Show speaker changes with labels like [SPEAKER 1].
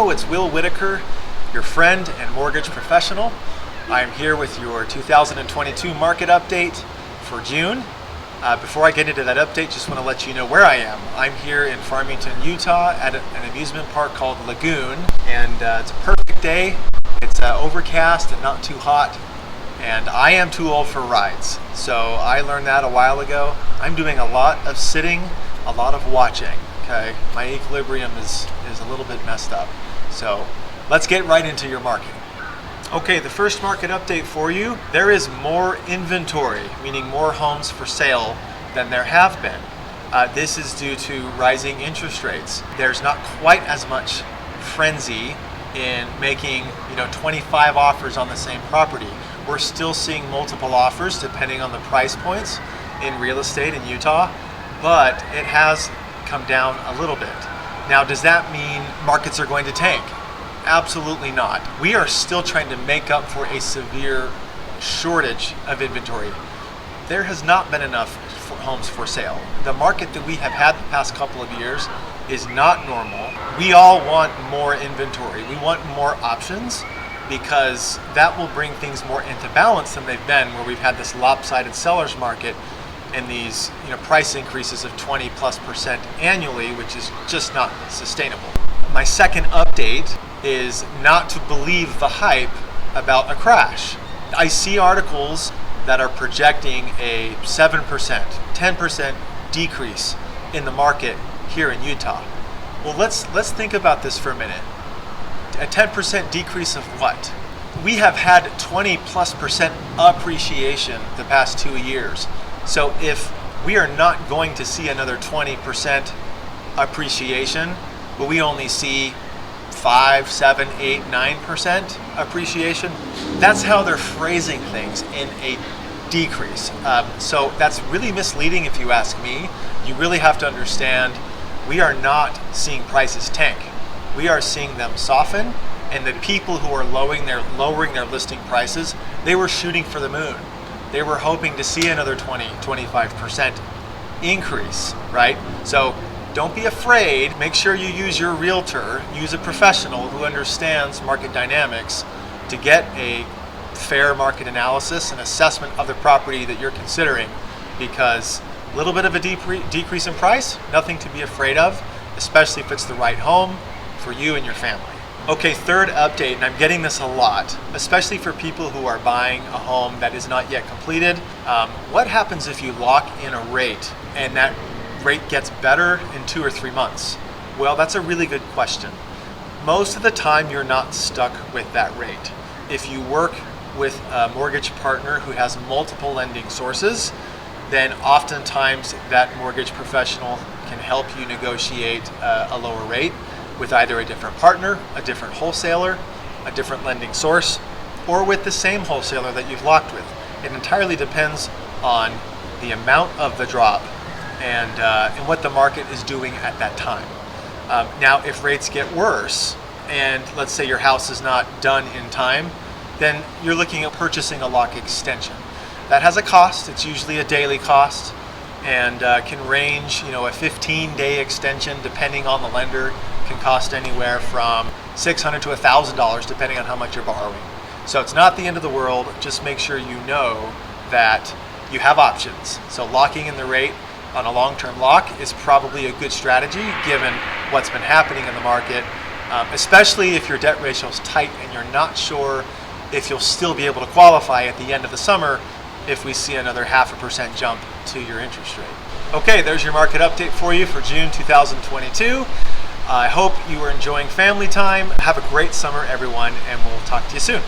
[SPEAKER 1] Hello, it's Will Whitaker, your friend and mortgage professional. I'm here with your 2022 market update for June. Before I get into that update, just want to let you know where I am. I'm here in Farmington, Utah at an amusement park called Lagoon, and it's a perfect day. It's overcast and not too hot, and I am too old for rides. So I learned that a while ago. I'm doing a lot of sitting, a lot of watching. Okay, my equilibrium is a little bit messed up. So let's get right into your market. Okay, the first market update for you. There is more inventory, meaning more homes for sale than there have been. This is due to rising interest rates. There's not quite as much frenzy in making 25 offers on the same property. We're still seeing multiple offers depending on the price points in real estate in Utah, but it has come down a little bit. Now, does that mean markets are going to tank? Absolutely not. We are still trying to make up for a severe shortage of inventory. There has not been enough homes for sale. The market that we have had the past couple of years is not normal. We all want more inventory. We want more options because that will bring things more into balance than they've been, where we've had this lopsided seller's market and these price increases of 20+% annually, which is just not sustainable. My second update is not to believe the hype about a crash. I see articles that are projecting a 7%, 10% decrease in the market here in Utah. Well, let's think about this for a minute. A 10% decrease of what? We have had 20+% appreciation the past 2 years. So if we are not going to see another 20% appreciation, but we only see 5, 7, 8, 9% appreciation, that's how they're phrasing things in a decrease. So that's really misleading if you ask me. You really have to understand we are not seeing prices tank. We are seeing them soften, and the people who are lowering their listing prices, they were shooting for the moon. They were hoping to see another 20-25% increase, right? So don't be afraid. Make sure you use your realtor, use a professional who understands market dynamics to get a fair market analysis and assessment of the property that you're considering, because a little bit of a decrease in price, nothing to be afraid of, especially if it's the right home for you and your family. Okay, third update, and I'm getting this a lot, especially for people who are buying a home that is not yet completed. What happens if you lock in a rate and that rate gets better in 2 or 3 months? Well, that's a really good question. Most of the time, you're not stuck with that rate. If you work with a mortgage partner who has multiple lending sources, then oftentimes that mortgage professional can help you negotiate a lower rate with either a different partner, a different wholesaler, a different lending source, or with the same wholesaler that you've locked with. It entirely depends on the amount of the drop and what the market is doing at that time. Now, if rates get worse, and let's say your house is not done in time, then you're looking at purchasing a lock extension. That has a cost. It's usually a daily cost, and can range, a 15-day extension, depending on the lender, can cost anywhere from $600 to $1,000, depending on how much you're borrowing. So it's not the end of the world. Just make sure you know that you have options. So locking in the rate on a long-term lock is probably a good strategy given what's been happening in the market, especially if your debt ratio is tight and you're not sure if you'll still be able to qualify at the end of the summer if we see another 0.5% jump to your interest rate. Okay, there's your market update for you for June 2022. I hope you are enjoying family time. Have a great summer, everyone, and we'll talk to you soon.